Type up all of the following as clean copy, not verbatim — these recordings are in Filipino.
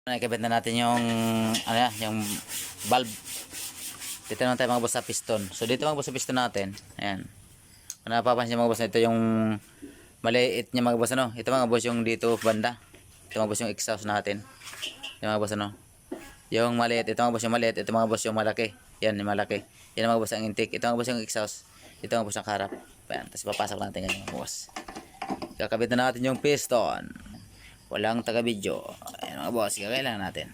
Nakikabit na natin yung ano yan, yung valve. Dito naman tayo mga boss sa piston. So dito mga boss sa piston natin. Ayan. Kung napapansin mga boss, ito yung maliit niya mga boss ano. Ito mga boss yung dito banda. Ito mga boss yung exhaust natin. Ito mga boss ano. Yung maliit, ito mga boss yung maliit, ito mga boss yung malaki. Yan yung malaki. Yan mga boss ang intake. Ito mga boss yung exhaust. Ito mga boss ang harap. Ayan. Tapos papasok natin yan mga boss. Kakabit na natin yung piston. Walang taga-video. Ayan mga boss, kailangan natin.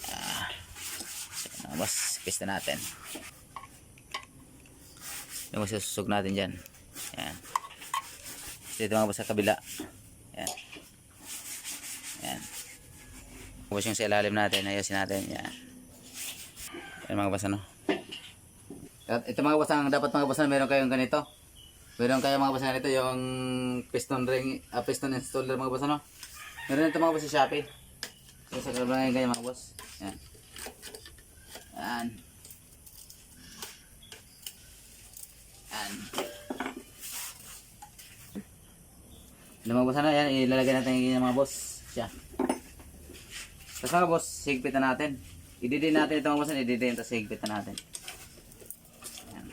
Ayan mga boss, piston natin. Yung masusug natin dyan. Ayan. Dito mga boss sa kabila. Ayan. Ayan. Tapos yung sa ilalim natin, ayusin natin. Ayan. Ayan mga boss ano. At ito mga boss, ang dapat mga boss na meron kayong ganito. Meron kayo mga boss na ganito, yung piston ring, piston installer mga boss ano. Meron ito mga boss sa Shopee. So sa kalabang ngayon ganyan mga boss. Ayan. Ayan. Ayan. Ano mga boss ano, yan, ilalagay natin yung mga boss. Siya. Tapos mga boss, higpitan natin. Ididin natin ito mga boss, ididin, tapos higpitan natin. Ayan.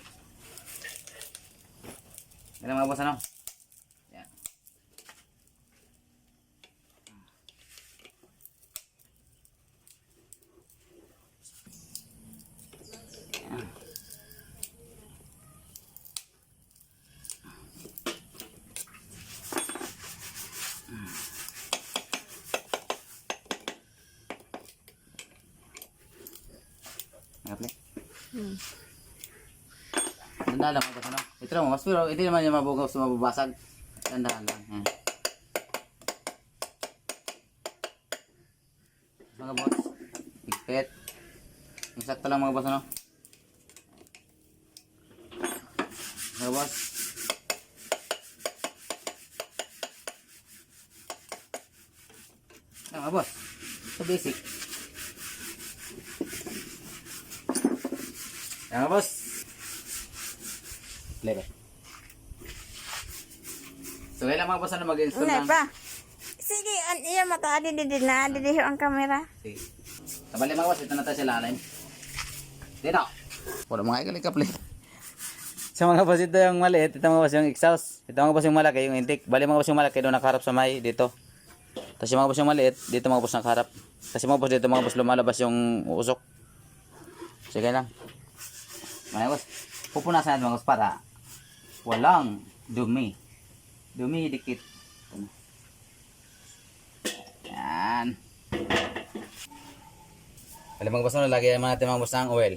Yan mga boss ano. Ayan. Ayan. Tanda lang mga boss ano. Ito lang mas pero hindi naman yung mabugaw sa mababasag. Tandaan lang. Ayan. Mga boss, higpit. Yung sakto lang mga boss ano. Mga boss. Mga boss. So basic. Mga boss. Level. So kailan mga boss ano mag-install ng... pa. Sige, iya mata adi na adi ang kamera. Sige. Tabali mga boss, ito na tayo sa lalim. Dito. Wala mga ikalikap ulit. Sa mga boss, ito yung maliit. Ito mga boss yung exhaust. Ito mga boss yung malaki, yung intake. Bali mga boss yung malaki, doon nakaharap sa may dito. Tapos yung mga boss yung maliit, dito mga boss nakaharap. Kasi mga boss dito mga boss lumalabas yung usok. Sige lang. Mga boss, pupunasan natin mga boss para walang dumi. Dumi dikit. Yan. Bali mga boss, lagyan natin mga boss ng oil.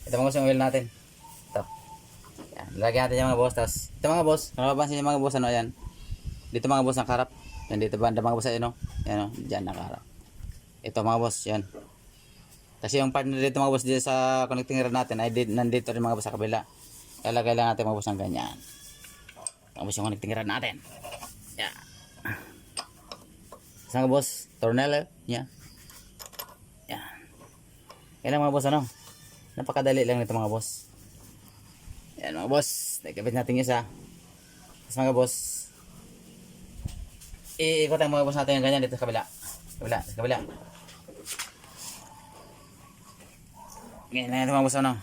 Ito mga boss yung oil natin. Ito. Yan. Lagyan natin yung mga boss. Tapos, ito mga boss, kung napapansin yung mga boss, ano yan. Dito mga boss nakaharap. Yan dito banda mga boss, ano. Yan o, dyan nakaharap. Ito mga boss, yan. Kasi yung partner dito mga boss, dito sa connecting rod natin, ay nandito rin mga boss sa kabila. Lalagay lang natin mga boss ng ganyan. Mga boss yung connecting rod natin. Yan. Isang boss, tornillo. Yan. Yan. Yan ang mga boss, ano. Napakadali lang nito mga boss. Yan mga boss, nakikabit natin isa. Tapos mga boss, iikot ang mga boss natin yung ganyan dito sa kabila. Sa kabila. Ganyan na ito mga boss ano.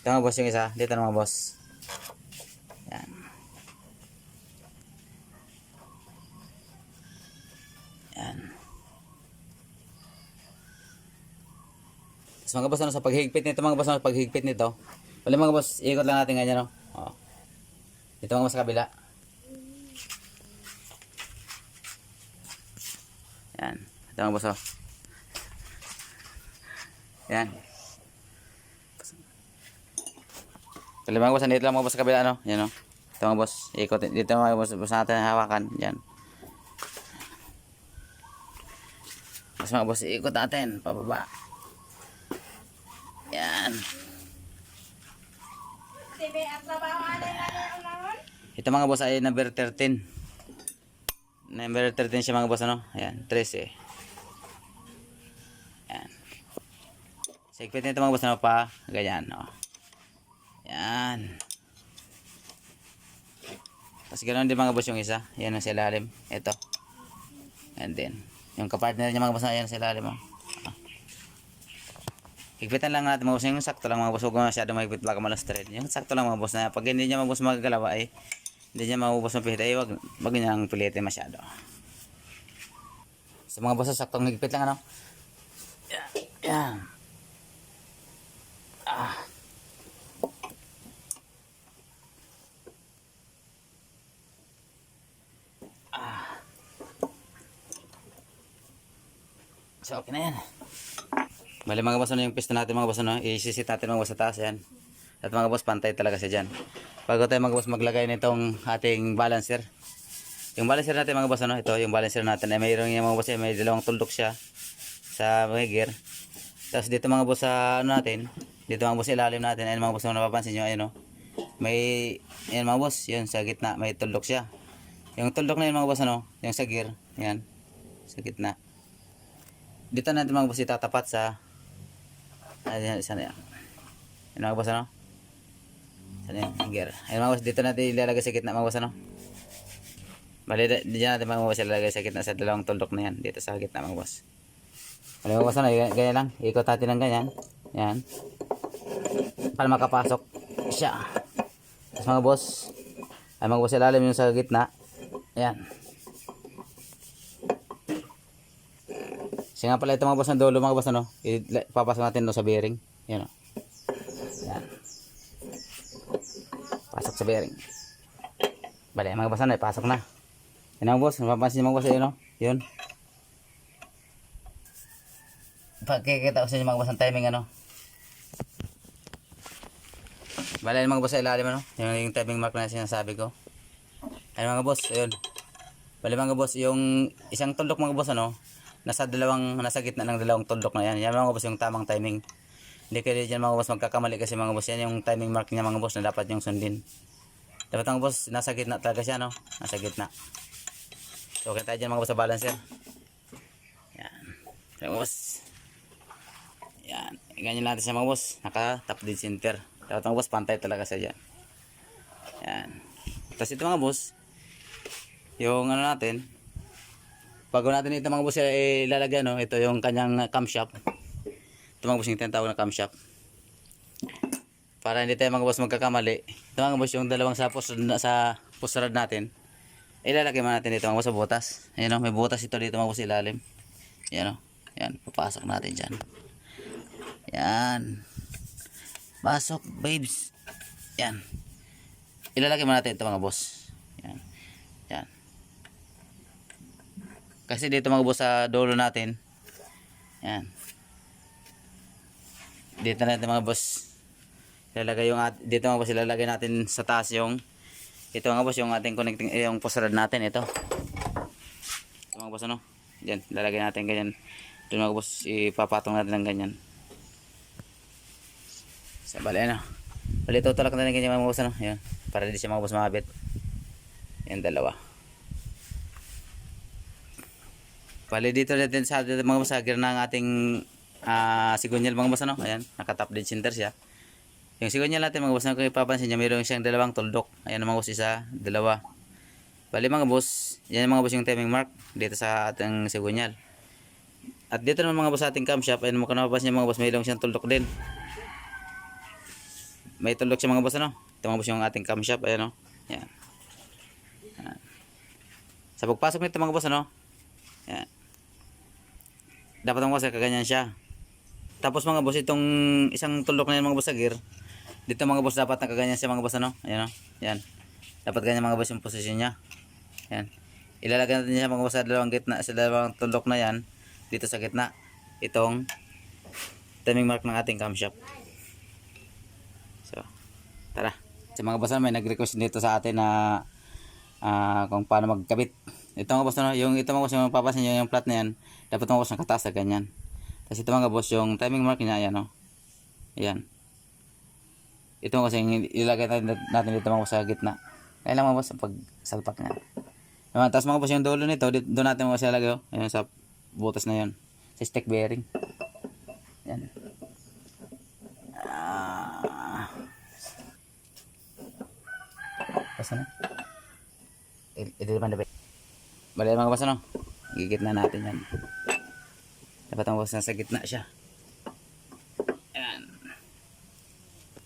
Ito mga boss yung isa, dito na mga boss. Yan. Yan. Tapos mga boss ano, sa paghigpit nito mga boss ano, paghigpit nito. Wala mga boss, iikot lang natin ganyan no. Oh. Dito mga boss sa kabila. Yan. Ito mga boss oh. Yan. Wala mga boss, dito lang mga boss sa kabila no. Yan no. Ito mga boss, iikot dito mga boss natin hawakan. Yan. Tapos mga boss, iikot natin pababa. Yan. Ito mga boss ay number 13. Number 13 siya mga boss ano. Ayan, 13. Ayan. Sigpit nito mga boss ano pa. Ganyan no. Ayan. Tapos ganoon din mga boss yung isa. Yan ang sa ilalim. Ito. And then. Yung kapartner niya mga boss, ayan sa ilalim mo. Higpitan lang natin mga boss, yung sakto lang mga boss, huwag masyado mahigpit baka malustred. Yung sakto lang mga boss na pag hindi niya mga boss magagalaw ay hindi niya maubos ng pihit ay wag niyang pilitin masyado. Sa mga boss, saktong higpit lang ano. Yan. Yan. Ah. So okay na yan. Bali mga boss, ano yung pista natin mga boss, ano? I-sit natin mga boss sa taas yan. At mga boss, pantay talaga siya dyan. Bago tayo mga boss maglagay nitong ating balancer. Yung balancer natin mga boss, ano? Ito yung balancer natin ay mayroong yung mga boss, may dalawang tuldok siya sa mga gear. Tapos dito mga boss sa ano natin, dito mga boss ilalim natin, ayun mga boss, kung napapansin nyo, ayun o. May, ayun mga boss, yun sa gitna, may tuldok siya. Yung tuldok na yun mga boss, ano? Yung sa gear, yan, sa gitna. Dito natin mga boss itatapat sa ayan, sana yan. Yan mga boss, ano? Sana yan, gear. Ayun mga boss, dito natin ilalagay sa gitna mga boss, ano? Bali, diyan natin mga boss ilalagay sa gitna sa dalawang tuldok na yan. Dito sa gitna mga boss. Bali mga boss, ano? Ganyan lang. Ikot natin ng ganyan. Yan. Para makapasok siya. Tapos mga boss, ay mga boss ilalim yung sa gitna. Ayan. Kasi nga pala ito mga boss ng dulo mga boss, ano, ipapasok natin doon sa bearing. Yan o. Yan. Pasok sa bearing. Bali mga boss, ano, ipasok na. Yan mga boss, napapansin mga boss, yun o. Yun. Pagkikita ko sa inyo mga boss ng timing, ano. Bali mga boss sa ilalim, ano. Yung timing mark na sinasabi ko. Ayun mga boss, ayun. Bali mga boss, yung isang tuldok mga boss, ano, nasa gitna ng dalawang tuldok na yan. Yan mga boss yung tamang timing. Hindi kayo dyan mga boss magkakamali kasi mga boss, yan yung timing mark niya mga boss na dapat yung sundin. Dapat mga boss, nasa gitna talaga siya, no? Nasa gitna. So okay tayo dyan mga boss sa balancer. Yan. Mga boss. Yan. Ganyan natin siya mga boss. Naka top dead center. Dapat mga boss, pantay talaga siya dyan. Yan. Tapos ito mga boss, yung ano natin, bago natin ito mga boss ilalagay, no, ito yung kanyang camshaft. Ito mga boss yung tinatawag na camshaft. Para hindi tayo mga boss magkakamali. Ito mga boss yung dalawang sa push rod natin. Ilalagay man natin dito mga boss sa butas. Ayan o, may butas ito dito mga boss ilalim. Ayan o. Yan, papasok natin dyan. Yan. Pasok babes. Yan. Ilalagay man natin ito mga boss. Yan. Yan. Kasi dito mga boss sa dulo natin. Yan. Dito natin mga boss ilalagay yung dito mga boss ilalagay natin sa taas yung ito mga boss yung ating connecting yung push rod natin ito. Ito mga boss ano. Diyan ilalagay natin ganyan. Ito mga boss ipapatong natin ng ganyan. Sa bali ano. Bali tutulak natin ganyan mga boss ano. Yan. Para hindi siya mga boss makabit. Yan dalawa. Bali dito natin sa mga boss sa gear ng ating sigunyal mga boss ano. Ayan, naka-top dead center siya. Yung sigunyal natin mga boss, kung ipapansin niyo mayroon siyang dalawang tuldok. Ayan mga boss, isa, dalawa. Bali mga boss, yan mga boss yung timing mark dito sa ating sigunyal. At dito naman mga boss sa ating camshaft, ayun mo kung napapansin niyo mga boss, mayroon siyang tuldok din. May tuldok siya mga boss ano. Ito mga boss yung ating camshaft, ayan o. Yan. Yan. Sa pagpasok nito mga boss ano. Yan. Dapat mga boss kaganyan siya. Tapos mga boss itong isang tuldok na yan mga boss sa gear. Dito mga boss dapat nakaganyan siya mga boss ano. Ayan o. Yan. Dapat ganyan mga boss yung posisyon niya. Yan. Ilalagay natin siya mga boss sa dalawang gitna, sa dalawang tuldok na yan. Dito sa gitna. Itong timing mark ng ating camshaft. So, tara. Sa mga boss may nag-request dito sa atin na kung paano magkabit. Ito mga boss no, yung ito mga boss yung papasin niyo yung plat na yan, dapat mga boss nakataas na ganyan. Tapos ito mga boss yung timing mark niya ayan no. Ayan. Ito kasi ilagay natin dito mga boss sa gitna. Kaya lang mga boss pag salpak niya. Tapos mga boss yung dulo nito, doon natin mga boss ilagay oh. Ayan sa butas na 'yon. Sa stick bearing. Ayan. Basta na. Ito naman na ba? Bali mga boss ano. Gigitna natin yan. Dapat mga boss nasa gitna siya. Ayan.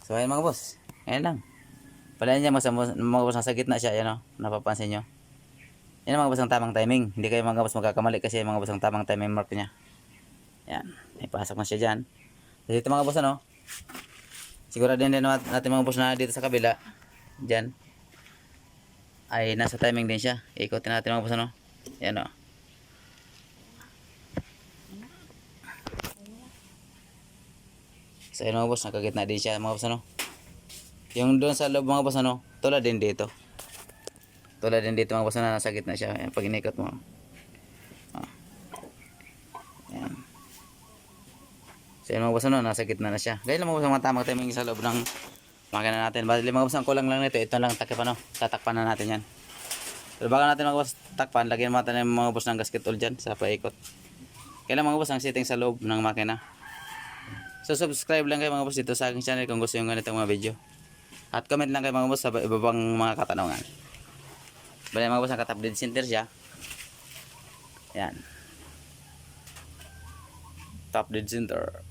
So ayan mga boss. Ayan lang. Palayan niya mga boss nasa gitna siya. Ayan o. Napapansin nyo. Yan ang mga boss ang tamang timing. Hindi kayo mga boss magkakamali kasi mga boss ang tamang timing mark niya. Ayan. Ipasok na siya dyan. So dito mga boss ano. Siguro din natin mga boss na dito sa kabila. Dyan. Ay nasa timing din siya. Ikotin natin mga boss ano. Ayan o. So yun mga boss, nakagitna din siya mga boss ano. Yung doon sa loob mga boss ano, tulad din dito. Tulad din dito mga boss na nasa gitna siya. Ayan, pag inikot mo. Ayan. So yun mga boss ano, nasa gitna na siya. Gaya lang mga boss, mga tamang timing sa loob ng makina natin. Bali mga boss, ang kulang lang nito, ito lang takip ano, tatakpan na natin yan. Pero bago natin mga boss takpan, lagyan natin yung mga boss ng gasket oil dyan sa paikot. Kailan mga boss ang setting sa loob ng makina. So subscribe lang kayo mga boss dito sa aking channel kung gusto nyo ganitong mga video. At comment lang kayo mga boss sa iba pang mga katanungan. Bali mga boss, naka-top dead center siya. Yan. Top dead center.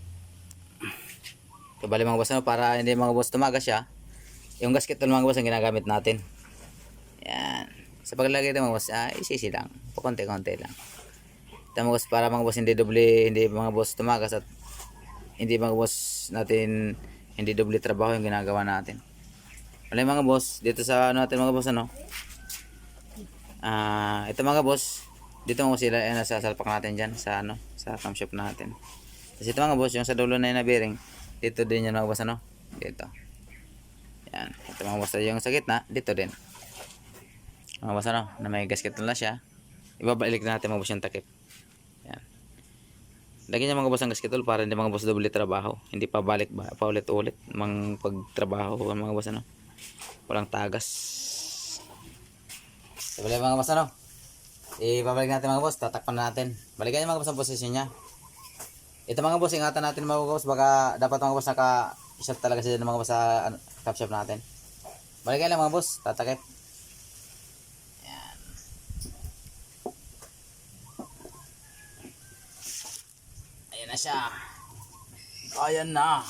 So bali mga boss, para hindi mga boss tumagas siya, yung gasket tool mga boss ang ginagamit natin. Yan. Sa paglagay ito mga boss, isisi lang. Pakonti-konti lang. Ito mga boss, para mga boss hindi doble, hindi mga boss tumagas at hindi mga boss natin hindi doble trabaho yung ginagawa natin. Wala mga boss, dito sa ano natin mga boss ano. Ito mga boss, dito mga boss sila nasa salpak natin diyan sa ano, sa camshaft natin. Kasi ito mga boss, yung sa dulo na yung bearing, dito din yung mga boss ano, dito. Yan, ito mga boss yung sa gitna, dito din. Mga boss ano, na may gasket na siya. Ibabalik natin mga boss yung takip. Yan. Lagyan niya mga boss ang gasket tool para hindi mga boss doble trabaho. Hindi pa balik ba, paulit-ulit mang pagtrabaho mga boss ano. Walang tagas. So, balik mga boss ano. Ibabalik natin mga boss, tatakpan natin. Balikan niya mga boss ang posisyon niya. Ito mga boss, ingatan natin mga boss, baka dapat mga boss naka-shot talaga sila ng mga boss sa cap shop natin. Balikan lang mga boss, tatakip. Yan. Ayan na siya. Ayan na.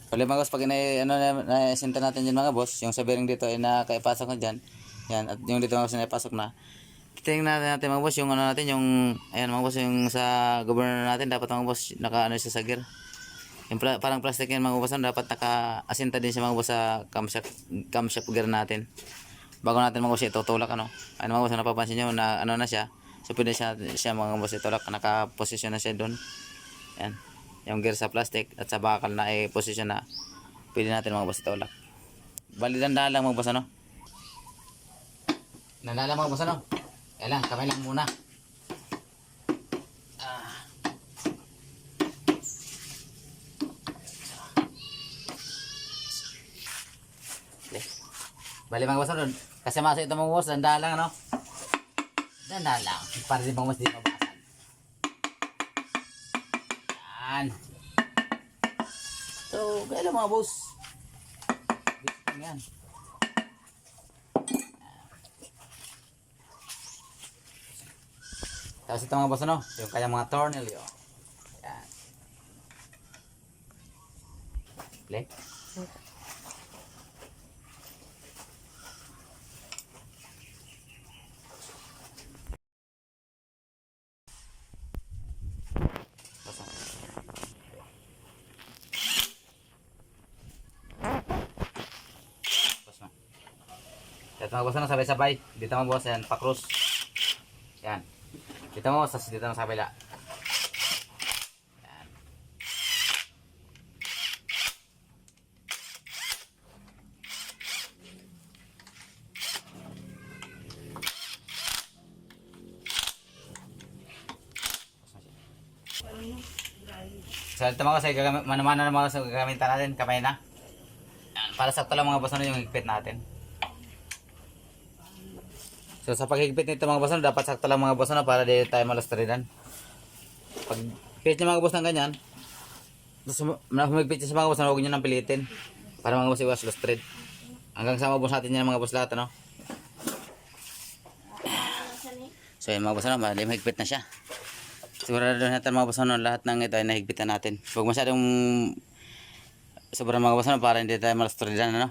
Pali mga boss, pag na-sinta natin dyan mga boss, yung sa bearing dito ay nakaipasok na dyan. Yan, at yung dito mga boss naipasok na. Tingnan natin mga boss, yung ano natin, yung, ayan mga boss, yung sa governor natin, dapat mga boss, naka-ano siya sa gear. Yung parang plastic yan mga boss, dapat naka-asinta din siya mga boss sa camshaft gear natin. Bago natin mga boss itutulak ano. Ano mga boss, napapansin nyo na ano na siya. So pwede siya mga boss itulak, naka-posisyon na siya doon. Yan. Yung gear sa plastic at sa bakal na posisyon na pwede natin mga boss itulak. Bali dandahan lang mga boss ano. Dandahan lang mga boss ano. Kaya lang, kamay lang muna. Bali mga boss ano. Kasi masa ito mga boss, dandahan lang ano. Dandahan lang. Para di mga boss di mabasan. Yan. So, kaya lang mga boss. Bising yan. Tapos ito mga boss ano, yung kanyang mga tornilyo. Yan. Play. Ito mga boss ano, sabay-sabay. Dito mga boss, yan, pa-cross. Yan. Dito mga boss, dito mga sa kabila. Yan. So ito mga boss, mano-mano na mga boss, gagamitan natin, kamay na. Yan. Para sakto lang mga boss ano yung higpit natin. So sa paghigpit nito mga boss, dapat sakto lang mga boss para di tayo malastridan. Pag higpit niya mga boss ng ganyan, humigpit siya sa mga boss, huwag nyo nang pilitin. Para mga boss iwas lost thread. Hanggang sa mabos natin yan mga boss lahat, ano? So yan mga boss, ano, mahigpit na siya. Sigurado natin mga boss, ano, lahat ng ito ay nahigpitan natin. Huwag masyadong sobrang mga boss, ano, para hindi tayo malastoridan, ano?